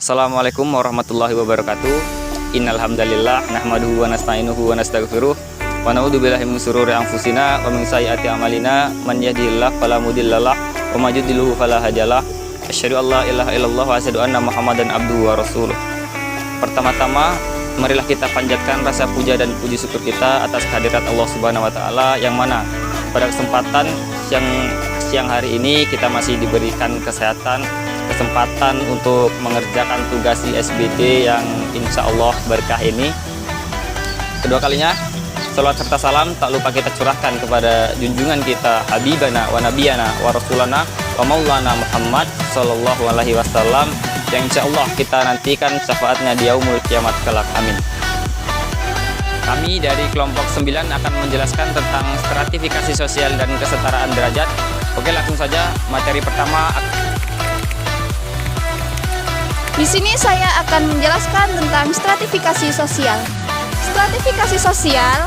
Assalamualaikum warahmatullahi wabarakatuh. Innal hamdalillah nahmaduhu wa nasta'inuhu wa nastaghfiruh wa na'udzubillahi min shururi anfusina wa min sayyiati a'malina man yahdihillahu fala mudhillalah wa may yudhlil fala hadiyalah. Asyhadu an la ilaha illallah wa asyhadu anna Muhammadan abduhu wa rasuluh. Pertama-tama marilah kita panjatkan rasa puja dan puji syukur kita atas kehadirat Allah Subhanahu wa taala, yang mana pada kesempatan siang hari ini kita masih diberikan kesempatan untuk mengerjakan tugas di SBD yang insya Allah berkah ini. Kedua kalinya, salawat serta salam tak lupa kita curahkan kepada junjungan kita, Habibana wa Nabiyana wa Rasulana wa Maulana Muhammad Sallallahu Alaihi Wasallam, yang insya Allah kita nantikan syafaatnya di yaumul kiamat kelak. Amin. Kami dari kelompok 9 akan menjelaskan tentang stratifikasi sosial dan kesetaraan derajat. Oke, langsung saja materi pertama. Di sini saya akan menjelaskan tentang stratifikasi sosial. Stratifikasi sosial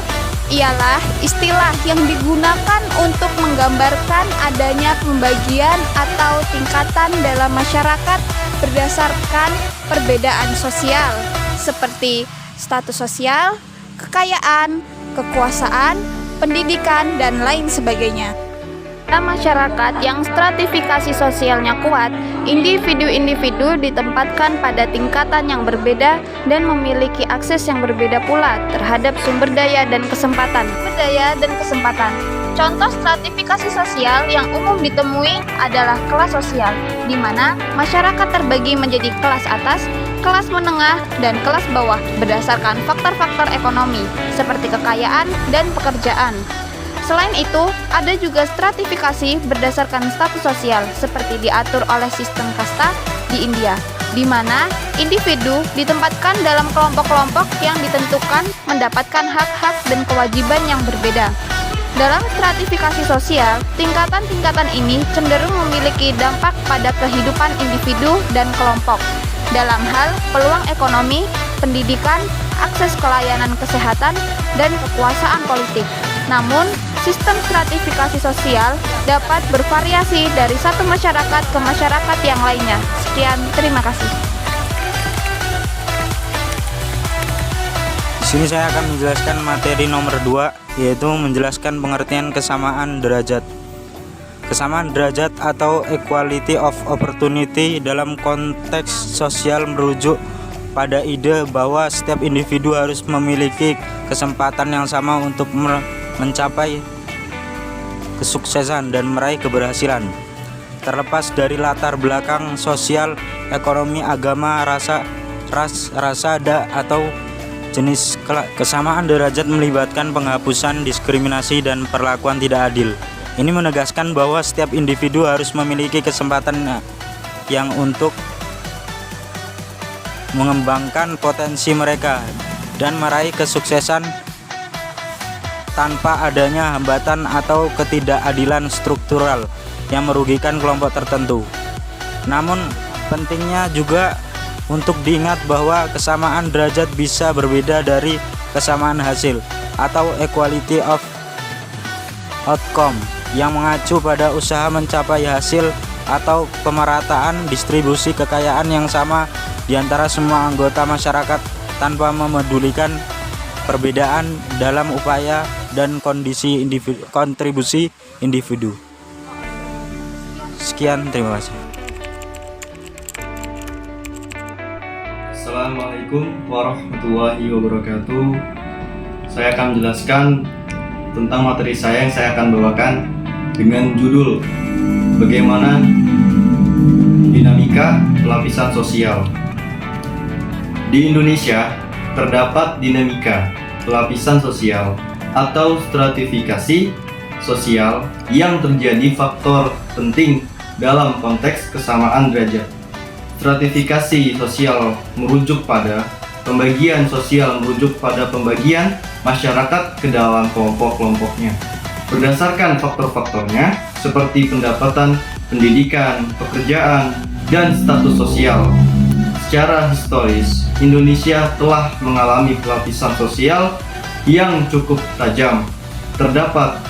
ialah istilah yang digunakan untuk menggambarkan adanya pembagian atau tingkatan dalam masyarakat berdasarkan perbedaan sosial, seperti status sosial, kekayaan, kekuasaan, pendidikan, dan lain sebagainya. Dalam masyarakat yang stratifikasi sosialnya kuat, individu-individu ditempatkan pada tingkatan yang berbeda dan memiliki akses yang berbeda pula terhadap sumber daya dan kesempatan. Contoh stratifikasi sosial yang umum ditemui adalah kelas sosial, di mana masyarakat terbagi menjadi kelas atas, kelas menengah, dan kelas bawah berdasarkan faktor-faktor ekonomi seperti kekayaan dan pekerjaan. Selain itu, ada juga stratifikasi berdasarkan status sosial seperti diatur oleh sistem kasta di India, di mana individu ditempatkan dalam kelompok-kelompok yang ditentukan mendapatkan hak-hak dan kewajiban yang berbeda. Dalam stratifikasi sosial, tingkatan-tingkatan ini cenderung memiliki dampak pada kehidupan individu dan kelompok dalam hal peluang ekonomi, pendidikan, akses ke layanan kesehatan, dan kekuasaan politik. Namun, sistem stratifikasi sosial dapat bervariasi dari satu masyarakat ke masyarakat yang lainnya. Sekian, terima kasih. Di sini saya akan menjelaskan materi nomor 2, yaitu menjelaskan pengertian kesamaan derajat. Kesamaan derajat atau equality of opportunity dalam konteks sosial merujuk pada ide bahwa setiap individu harus memiliki kesempatan yang sama untuk mencapai kesuksesan dan meraih keberhasilan, terlepas dari latar belakang sosial, ekonomi, agama, ras, atau jenis. Kesamaan derajat melibatkan penghapusan diskriminasi dan perlakuan tidak adil. Ini menegaskan bahwa setiap individu harus memiliki kesempatan yang untuk mengembangkan potensi mereka dan meraih kesuksesan tanpa adanya hambatan atau ketidakadilan struktural yang merugikan kelompok tertentu. Namun, pentingnya juga untuk diingat bahwa kesamaan derajat bisa berbeda dari kesamaan hasil atau equality of outcome yang mengacu pada usaha mencapai hasil atau pemerataan distribusi kekayaan yang sama di antara semua anggota masyarakat tanpa memedulikan perbedaan dalam upaya dan kontribusi individu. Sekian, terima kasih. Assalamualaikum warahmatullahi wabarakatuh. Saya akan menjelaskan tentang materi saya yang saya akan bawakan dengan judul bagaimana dinamika lapisan sosial. Di Indonesia terdapat dinamika lapisan sosial atau stratifikasi sosial yang terjadi faktor penting dalam konteks kesamaan derajat. Stratifikasi sosial merujuk pada pembagian sosial merujuk pada pembagian masyarakat ke dalam kelompok-kelompoknya berdasarkan faktor-faktornya seperti pendapatan, pendidikan, pekerjaan, dan status sosial. Secara historis, Indonesia telah mengalami pelapisan sosial yang cukup tajam. Terdapat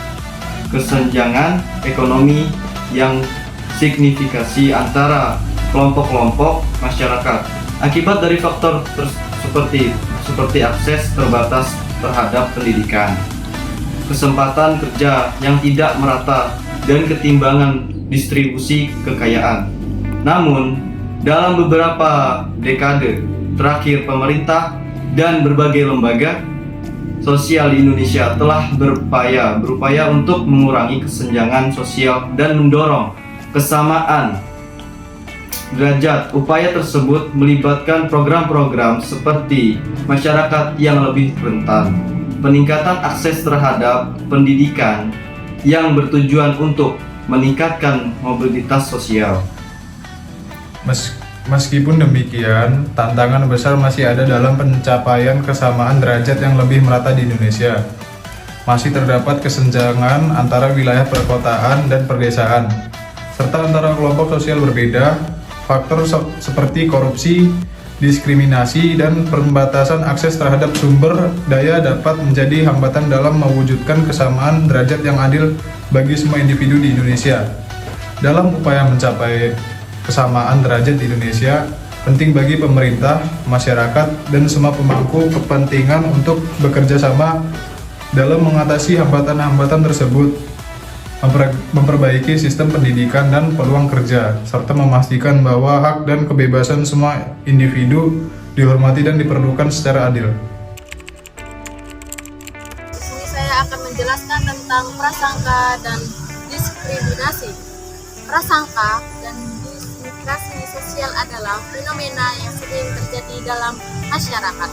kesenjangan ekonomi yang signifikasi antara kelompok-kelompok masyarakat. Akibat dari faktor seperti akses terbatas terhadap pendidikan, kesempatan kerja yang tidak merata, dan ketimbangan distribusi kekayaan. Namun, dalam beberapa dekade terakhir pemerintah dan berbagai lembaga sosial di Indonesia telah berupaya untuk mengurangi kesenjangan sosial dan mendorong kesamaan derajat. Upaya tersebut melibatkan program-program seperti masyarakat yang lebih rentan, peningkatan akses terhadap pendidikan yang bertujuan untuk meningkatkan mobilitas sosial. Meskipun demikian, tantangan besar masih ada dalam pencapaian kesamaan derajat yang lebih merata di Indonesia. Masih terdapat kesenjangan antara wilayah perkotaan dan perdesaan, serta antara kelompok sosial berbeda. Faktor seperti korupsi, diskriminasi, dan pembatasan akses terhadap sumber daya dapat menjadi hambatan dalam mewujudkan kesamaan derajat yang adil bagi semua individu di Indonesia. Dalam upaya mencapai kesamaan derajat di Indonesia, penting bagi pemerintah, masyarakat, dan semua pemangku kepentingan untuk bekerja sama dalam mengatasi hambatan-hambatan tersebut, memperbaiki sistem pendidikan dan peluang kerja, serta memastikan bahwa hak dan kebebasan semua individu dihormati dan diperlukan secara adil. Di sini saya akan menjelaskan tentang prasangka dan diskriminasi. Prasangka dan diskriminasi sosial adalah fenomena yang sering terjadi dalam masyarakat.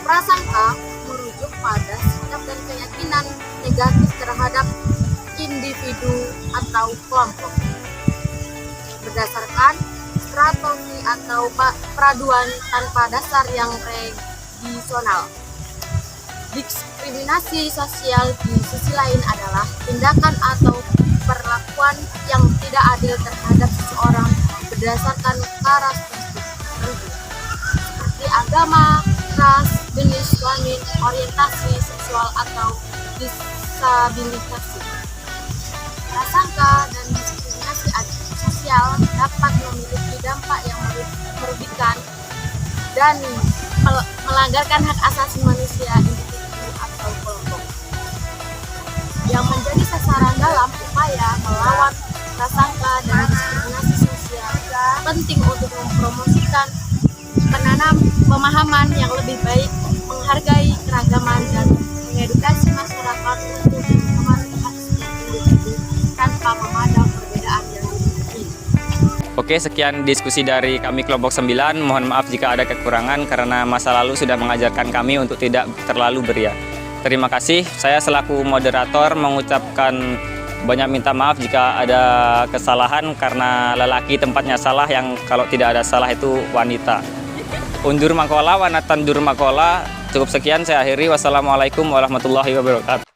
Prasangka merujuk pada sikap dan keyakinan negatif terhadap individu atau kelompok berdasarkan strategi atau peraduan tanpa dasar yang tradisional. Diskriminasi sosial di sisi lain adalah tindakan atau perlakuan yang tidak adil terhadap seseorang berdasarkan karakteristik tertentu seperti agama, ras, jenis kelamin, orientasi seksual, atau disabilitas. Prasangka dan diskriminasi sosial dapat memiliki dampak yang merugikan dan melanggarkan hak asasi manusia individu atau kelompok yang menjadi sasaran dalam upaya melawan prasangka dan diskriminasi sosial. Penting untuk mempromosikan pemahaman yang lebih baik, menghargai keragaman, dan mengedukasi masyarakat untuk memahami hak setiap individu tanpa memandang perbedaan yang dimiliki. Oke, sekian diskusi dari kami kelompok 9. Mohon maaf jika ada kekurangan karena masa lalu sudah mengajarkan kami untuk tidak terlalu beria. Terima kasih. Saya selaku moderator mengucapkan banyak minta maaf jika ada kesalahan karena lelaki tempatnya salah, yang kalau tidak ada salah itu wanita. Undur makola, wanatan dur makola. Cukup sekian, saya akhiri. Wassalamualaikum warahmatullahi wabarakatuh.